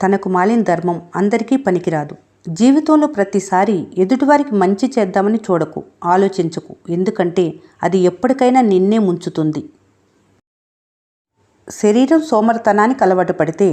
తనకు మాలిన ధర్మం అందరికీ పనికిరాదు. జీవితంలో ప్రతిసారి ఎదుటివారికి మంచి చేద్దామని చూడకు, ఆలోచించకు. ఎందుకంటే అది ఎప్పటికైనా నిన్నే ముంచుతుంది. శరీరం సోమరితనానికి అలవాటు పడితే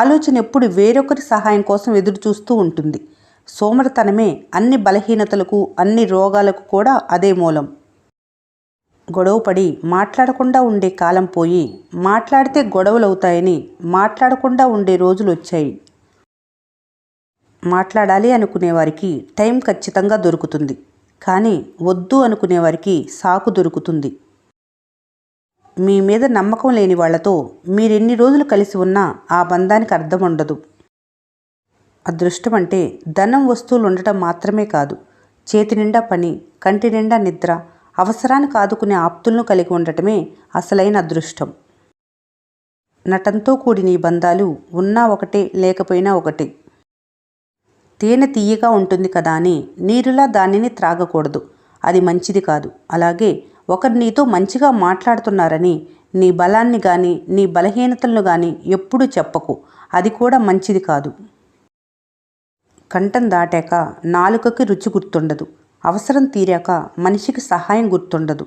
ఆలోచన ఎప్పుడు వేరొకరి సహాయం కోసం ఎదురు చూస్తూ ఉంటుంది. సోమరితనమే అన్ని బలహీనతలకు, అన్ని రోగాలకు కూడా అదే మూలం. గొడవపడి మాట్లాడకుండా ఉండే కాలం పోయి, మాట్లాడితే గొడవలవుతాయని మాట్లాడకుండా ఉండే రోజులు వచ్చాయి. మాట్లాడాలి అనుకునేవారికి టైం ఖచ్చితంగా దొరుకుతుంది, కానీ వద్దు అనుకునేవారికి సాకు దొరుకుతుంది. మీ మీద నమ్మకం లేని వాళ్లతో మీరెన్ని రోజులు కలిసి ఉన్నా ఆ బంధానికి అర్థం ఉండదు. అదృష్టం అంటే ధనం, వస్తువులు ఉండటం మాత్రమే కాదు, చేతి నిండా పని, కంటి నిండా నిద్ర, అవసరానికి ఆదుకునే ఆప్తులను కలిగి ఉండటమే అసలైన అదృష్టం. నటంతో కూడిన ఈ బంధాలు ఉన్నా ఒకటే, లేకపోయినా ఒకటే. తేనె తీయగా ఉంటుంది కదా అని నీరులా దానిని త్రాగకూడదు, అది మంచిది కాదు. అలాగే ఒకరు నీతో మంచిగా మాట్లాడుతున్నారని నీ బలాన్ని కానీ నీ బలహీనతలను కానీ ఎప్పుడూ చెప్పకు, అది కూడా మంచిది కాదు. కంఠం దాటాక నాలుకకి రుచి గుర్తుండదు, అవసరం తీరాక మనిషికి సహాయం గుర్తుండదు.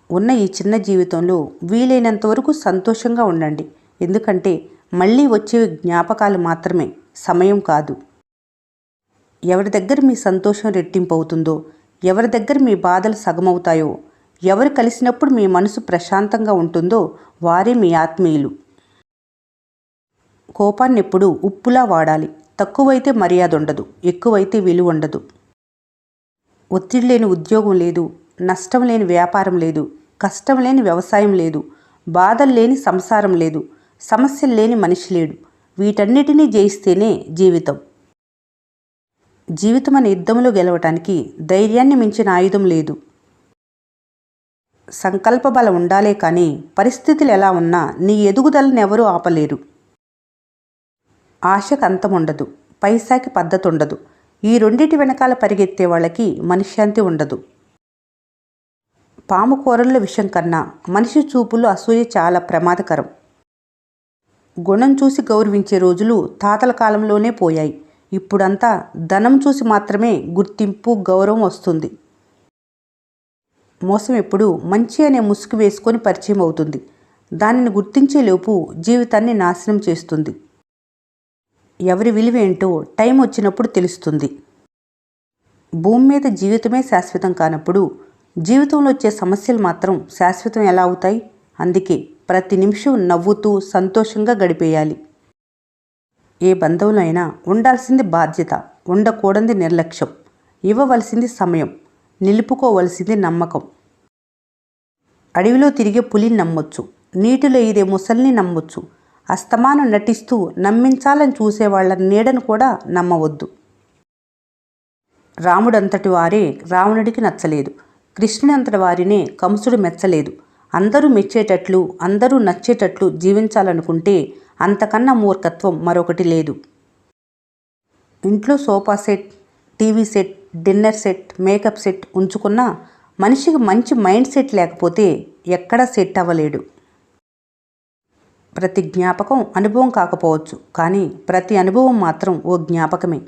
ఉన్న ఈ చిన్న జీవితంలో వీలైనంతవరకు సంతోషంగా ఉండండి. ఎందుకంటే మళ్ళీ వచ్చే జ్ఞాపకాలు మాత్రమే, సమయం కాదు. ఎవరి దగ్గర మీ సంతోషం రెట్టింపు అవుతుందో, ఎవరి దగ్గర మీ బాధలు సగమవుతాయో, ఎవరు కలిసినప్పుడు మీ మనసు ప్రశాంతంగా ఉంటుందో వారే మీ ఆత్మీయులు. కోపాన్ని ఎప్పుడు ఉప్పులా వాడాలి. తక్కువైతే మర్యాద ఉండదు, ఎక్కువైతే విలువ ఉండదు. ఒత్తిడి లేని ఉద్యోగం లేదు, నష్టం లేని వ్యాపారం లేదు, కష్టం లేని వ్యవసాయం లేదు, బాధలు లేని సంసారం లేదు, సమస్యలు లేని మనిషి లేడు. వీటన్నిటినీ జయిస్తేనే జీవితం. జీవితం అనే యుద్ధంలో గెలవటానికి ధైర్యాన్ని మించిన ఆయుధం లేదు. సంకల్ప బలం ఉండాలే కానీ పరిస్థితులు ఎలా ఉన్నా నీ ఎదుగుదలను ఎవరూ ఆపలేరు. ఆశకు అంతం ఉండదు, పైసాకి పద్ధతి ఉండదు. ఈ రెండిటి వెనకాల పరిగెత్తే వాళ్ళకి మనశ్శాంతి ఉండదు. పాము కూరల్లో విషం కన్నా మనిషి చూపుల్లో అసూయ చాలా ప్రమాదకరం. గుణం చూసి గౌరవించే రోజులు తాతల కాలంలోనే పోయాయి. ఇప్పుడంతా ధనం చూసి మాత్రమే గుర్తింపు, గౌరవం వస్తుంది. మోసం ఎప్పుడు మంచి అనే ముసుగు వేసుకొని పరిచయం అవుతుంది. దానిని గుర్తించేలోపు జీవితాన్ని నాశనం చేస్తుంది. ఎవరి విలువ ఏంటో టైం వచ్చినప్పుడు తెలుస్తుంది. భూమి మీద జీవితమే శాశ్వతం కానప్పుడు జీవితంలో వచ్చే సమస్యలు మాత్రం శాశ్వతం ఎలా అవుతాయి? అందుకే ప్రతి నిమిషం నవ్వుతూ సంతోషంగా గడిపేయాలి. ఏ బంధంలో అయినా ఉండాల్సింది బాధ్యత, ఉండకూడనిది నిర్లక్ష్యం, ఇవ్వవలసింది సమయం, నిలుపుకోవలసింది నమ్మకం. అడవిలో తిరిగే పులిని నమ్మొచ్చు, నీటిలో ఈదే ముసలిని నమ్మొచ్చు. అస్తమానం నటిస్తూ నమ్మించాలని చూసేవాళ్ల నీడను కూడా నమ్మవద్దు. రాముడంతటి వారే రావణుడికి నచ్చలేదు, కృష్ణుని అంతటి వారినే కంసుడు మెచ్చలేదు. అందరూ మెచ్చేటట్లు, అందరూ నచ్చేటట్లు జీవించాలనుకుంటే అంతకన్నా మూర్ఖత్వం మరొకటి లేదు. ఇంట్లో sofa set, TV set, dinner set, makeup set ఉంచుకున్నా మనిషికి మంచి మైండ్ సెట్ లేకపోతే ఎక్కడా సెట్ అవ్వలేడు. ప్రతి జ్ఞాపకం అనుభవం కాకపోవచ్చు, కానీ ప్రతి అనుభవం మాత్రం ఓ జ్ఞాపకమే.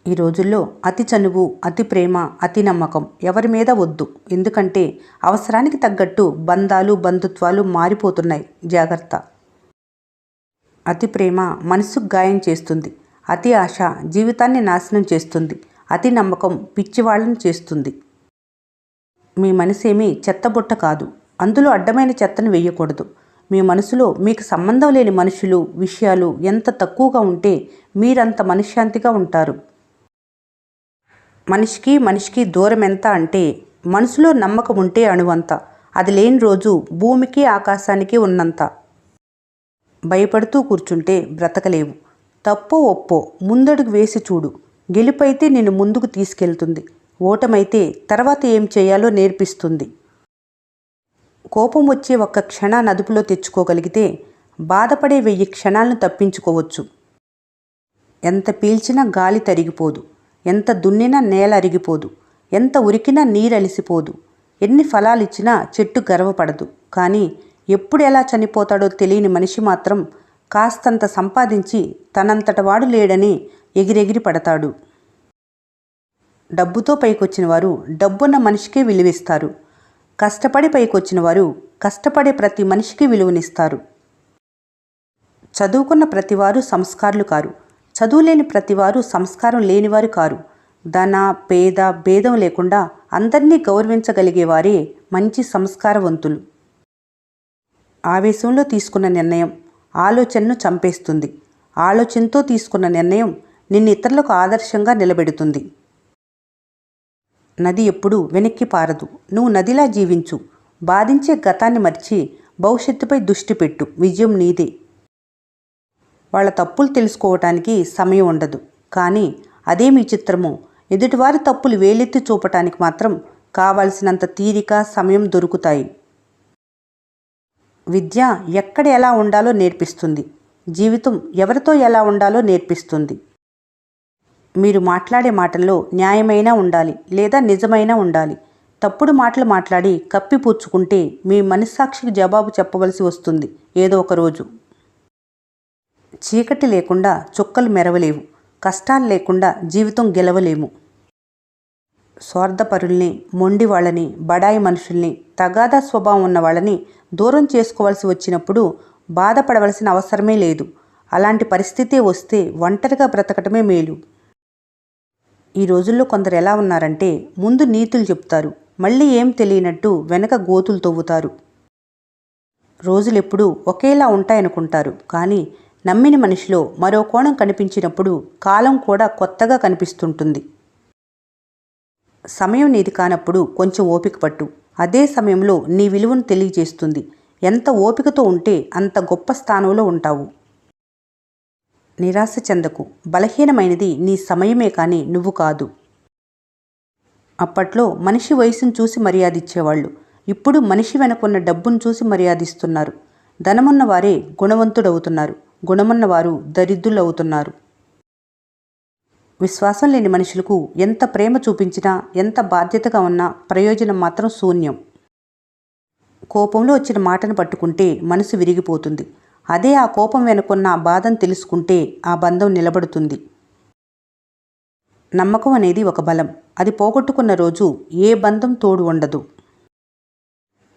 ఈ రోజుల్లో అతి చనువు, అతి ప్రేమ, అతి నమ్మకం ఎవరి మీద వద్దు. ఎందుకంటే అవసరానికి తగ్గట్టు బంధాలు, బంధుత్వాలు మారిపోతున్నాయి. జాగ్రత్త. అతి ప్రేమ మనసుకు గాయం చేస్తుంది, అతి ఆశ జీవితాన్ని నాశనం చేస్తుంది, అతి నమ్మకం పిచ్చివాళ్ళని చేస్తుంది. మీ మనసేమీ చెత్తబుట్ట కాదు, అందులో అడ్డమైన చెత్తను వేయకూడదు. మీ మనసులో మీకు సంబంధం లేని మనుషులు, విషయాలు ఎంత తక్కువగా ఉంటే మీరంత మనశ్శాంతిగా ఉంటారు. మనిషికి దూరం ఎంత అంటే మనసులో నమ్మకం ఉంటే అణువంత, అది లేని రోజు భూమికి ఆకాశానికి ఉన్నంత. భయపడుతూ కూర్చుంటే బ్రతకలేవు. తప్పో ఒప్పో ముందడుగు వేసి చూడు. గెలుపైతే నిన్ను ముందుకు తీసుకెళ్తుంది, ఓటమైతే తర్వాత ఏం చేయాలో నేర్పిస్తుంది. కోపం వచ్చే ఒక్క క్షణాన్ని అదుపులో తెచ్చుకోగలిగితే బాధపడే 1000 క్షణాలను తప్పించుకోవచ్చు. ఎంత పీల్చినా గాలి తరిగిపోదు, ఎంత దున్నినా నేల అరిగిపోదు, ఎంత ఉరికినా నీరు అలిసిపోదు, ఎన్ని ఫలాలిచ్చినా చెట్టు గర్వపడదు. కానీ ఎప్పుడు ఎలా చనిపోతాడో తెలియని మనిషి మాత్రం కాస్తంత సంపాదించి తనంతట వాడు లేడని ఎగిరెగిరి పడతాడు. డబ్బుతో పైకొచ్చిన వారు డబ్బున్న మనిషికే విలువిస్తారు. కష్టపడి పైకొచ్చిన వారు కష్టపడే ప్రతి మనిషికి విలువనిస్తారు. చదువుకున్న ప్రతివారు సంస్కారులు కారు. చదువులేని ప్రతివారు సంస్కారం లేనివారు కారు. ధన పేద భేదం లేకుండా అందరినీ గౌరవించగలిగేవారే మంచి సంస్కారవంతులు. ఆవేశంలో తీసుకున్న నిర్ణయం ఆలోచనను చంపేస్తుంది. ఆలోచనతో తీసుకున్న నిర్ణయం నిన్ను ఇతరులకు ఆదర్శంగా నిలబెడుతుంది. నది ఎప్పుడూ వెనక్కి పారదు. నువ్వు నదిలా జీవించు. బాధించే గతాన్ని మర్చి భవిష్యత్తుపై దృష్టి పెట్టు. విజయం నీదే. వాళ్ళ తప్పులు తెలుసుకోవటానికి సమయం ఉండదు. కానీ అదే మీ చిత్రమో, ఎదుటివారి తప్పులు వేలెత్తి చూపటానికి మాత్రం కావలసినంత తీరిక సమయం దొరుకుతాయి. విద్య ఎక్కడ ఎలా ఉండాలో నేర్పిస్తుంది. జీవితం ఎవరితో ఎలా ఉండాలో నేర్పిస్తుంది. మీరు మాట్లాడే మాటల్లో న్యాయమైనా ఉండాలి, లేదా నిజమైనా ఉండాలి. తప్పుడు మాటలు మాట్లాడి కప్పిపుచ్చుకుంటే మీ మనస్సాక్షికి జవాబు చెప్పవలసి వస్తుంది ఏదో ఒక రోజు. చీకటి లేకుండా చుక్కలు మెరవలేవు. కష్టాలు లేకుండా జీవితం గెలవలేము. స్వార్థపరుల్ని, మొండి వాళ్ళని, బడాయి మనుషుల్ని, తగాదా స్వభావం ఉన్న వాళ్ళని దూరం చేసుకోవాల్సి వచ్చినప్పుడు బాధపడవలసిన అవసరమే లేదు. అలాంటి పరిస్థితి వస్తే ఒంటరిగా బ్రతకటమే మేలు. ఈ రోజుల్లో కొందరు ఎలా ఉన్నారంటే, ముందు నీతులు చెప్తారు, మళ్ళీ ఏం తెలియనట్టు వెనక గోతులు తవ్వుతారు. రోజులెప్పుడూ ఒకేలా ఉంటాయనుకుంటారు. కానీ నమ్మిన మనిషిలో మరో కోణం కనిపించినప్పుడు కాలం కూడా కొత్తగా కనిపిస్తుంటుంది. సమయం నీది కానప్పుడు కొంచెం ఓపిక పట్టు. అదే సమయంలో నీ విలువను తెలియజేస్తుంది. ఎంత ఓపికతో ఉంటే అంత గొప్ప స్థానంలో ఉంటావు. నిరాశ చెందకు. బలహీనమైనది నీ సమయమే కానీ నువ్వు కాదు. అప్పట్లో మనిషి వయసును చూసి మర్యాదిచ్చేవాళ్ళు. ఇప్పుడు మనిషి వెనకున్న డబ్బును చూసి మర్యాదిస్తున్నారు. ధనమున్న వారే గుణవంతుడవుతున్నారు. గుణమున్నవారు దరిద్రులవుతున్నారు. విశ్వాసం లేని మనుషులకు ఎంత ప్రేమ చూపించినా, ఎంత బాధ్యతగా ఉన్నా ప్రయోజనం మాత్రం శూన్యం. కోపంలో వచ్చిన మాటను పట్టుకుంటే మనసు విరిగిపోతుంది. అదే ఆ కోపం వెనుకున్న ఆ బాధను తెలుసుకుంటే ఆ బంధం నిలబడుతుంది. నమ్మకం అనేది ఒక బలం. అది పోగొట్టుకున్న రోజు ఏ బంధం తోడు ఉండదు.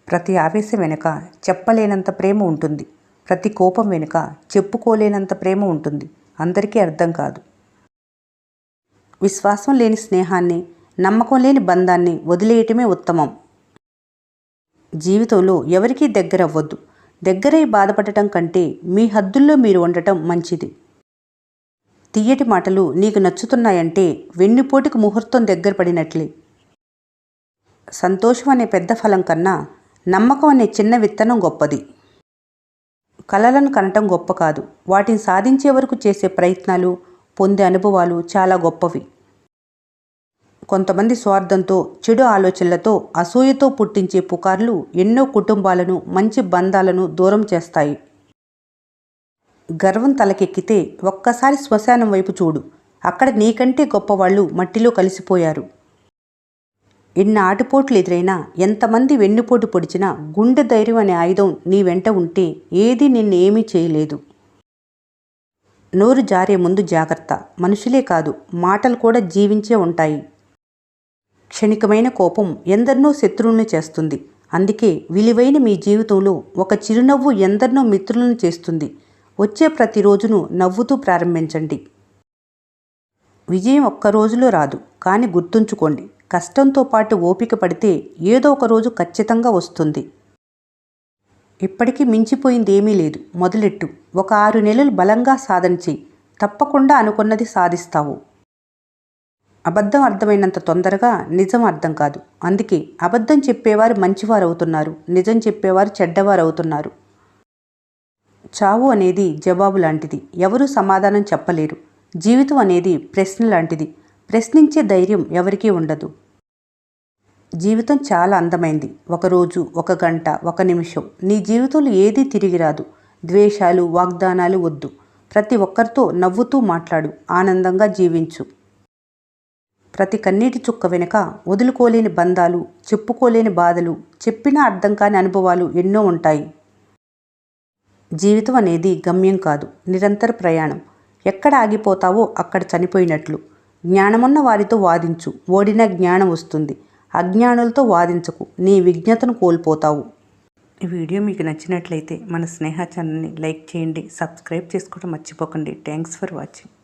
ప్రతి ఆవేశం వెనుక చెప్పలేనంత ప్రేమ ఉంటుంది. ప్రతి కోపం వెనుక చెప్పుకోలేనంత ప్రేమ ఉంటుంది. అందరికీ అర్థం కాదు. విశ్వాసం లేని స్నేహాన్ని, నమ్మకం లేని బంధాన్ని వదిలేయటమే ఉత్తమం. జీవితంలో ఎవరికీ దగ్గర అవ్వద్దు. దగ్గరై బాధపడటం కంటే మీ హద్దుల్లో మీరు ఉండటం మంచిది. తియ్యటి మాటలు నీకు నచ్చుతున్నాయంటే వెన్నుపోటుకు ముహూర్తం దగ్గర పడినట్లే. సంతోషం అనే పెద్ద ఫలం కన్నా నమ్మకం అనే చిన్న విత్తనం గొప్పది. కలలను కనటం గొప్ప కాదు. వాటిని సాధించే వరకు చేసే ప్రయత్నాలు, పొందే అనుభవాలు చాలా గొప్పవి. కొంతమంది స్వార్థంతో, చెడు ఆలోచనలతో, అసూయతో పుట్టించే పుకార్లు ఎన్నో కుటుంబాలను, మంచి బంధాలను దూరం చేస్తాయి. గర్వం తలకెక్కితే ఒక్కసారి శ్మశానం వైపు చూడు. అక్కడ నీకంటే గొప్పవాళ్ళు మట్టిలో కలిసిపోయారు. ఎన్ని ఆటుపోట్లు ఎదురైనా, ఎంతమంది వెన్నుపోటు పొడిచినా గుండె ధైర్యం అనే ఆయుధం నీ వెంట ఉంటే ఏదీ నిన్ను ఏమీ చేయలేదు. నోరు జారే ముందు జాగ్రత్త. మనుషులే కాదు, మాటలు కూడా జీవించే ఉంటాయి. క్షణికమైన కోపం ఎందరినో శత్రువులను చేస్తుంది. అందుకే విలువైన మీ జీవితంలో ఒక చిరునవ్వు ఎందరినో మిత్రులను చేస్తుంది. వచ్చే ప్రతిరోజును నవ్వుతూ ప్రారంభించండి. విజయం ఒక్క రోజులో రాదు. కానీ గుర్తుంచుకోండి, కష్టంతో పాటు ఓపిక పడితే ఏదో ఒక రోజు ఖచ్చితంగా వస్తుంది. ఇప్పటికీ మించిపోయింది ఏమీ లేదు. మొదలెట్టు. ఒక 6 నెలలు బలంగా సాధన చెయ్యి. తప్పకుండా అనుకున్నది సాధిస్తావు. అబద్ధం అర్థమైనంత తొందరగా నిజం అర్థం కాదు. అందుకే అబద్ధం చెప్పేవారు మంచివారు అవుతున్నారు, నిజం చెప్పేవారు చెడ్డవారు అవుతున్నారు. చావు అనేది జవాబు లాంటిది. ఎవరూ సమాధానం చెప్పలేరు. జీవితం అనేది ప్రశ్న లాంటిది. ప్రశ్నించే ధైర్యం ఎవరికీ ఉండదు. జీవితం చాలా అందమైంది. ఒకరోజు, ఒక గంట, ఒక నిమిషం. నీ జీవితంలో ఏదీ తిరిగి రాదు. ద్వేషాలు, వాగ్దానాలు వద్దు. ప్రతి ఒక్కరితో నవ్వుతూ మాట్లాడు. ఆనందంగా జీవించు. ప్రతి కన్నీటి చుక్క వెనుక వదులుకోలేని బంధాలు, చెప్పుకోలేని బాధలు, చెప్పినా అర్థం కాని అనుభవాలు ఎన్నో ఉంటాయి. జీవితం అనేది గమ్యం కాదు, నిరంతర ప్రయాణం. ఎక్కడ ఆగిపోతావో అక్కడ చనిపోయినట్లు. జ్ఞానమున్న వారితో వాదించు, ఓడిన జ్ఞానం వస్తుంది. అజ్ఞానులతో వాదించకు, నీ విజ్ఞతను కోల్పోతావు. ఈ వీడియో మీకు నచ్చినట్లయితే మన స్నేహ ఛానల్ని లైక్ చేయండి, సబ్స్క్రైబ్ చేసుకోవడం మర్చిపోకండి. Thanks for watching.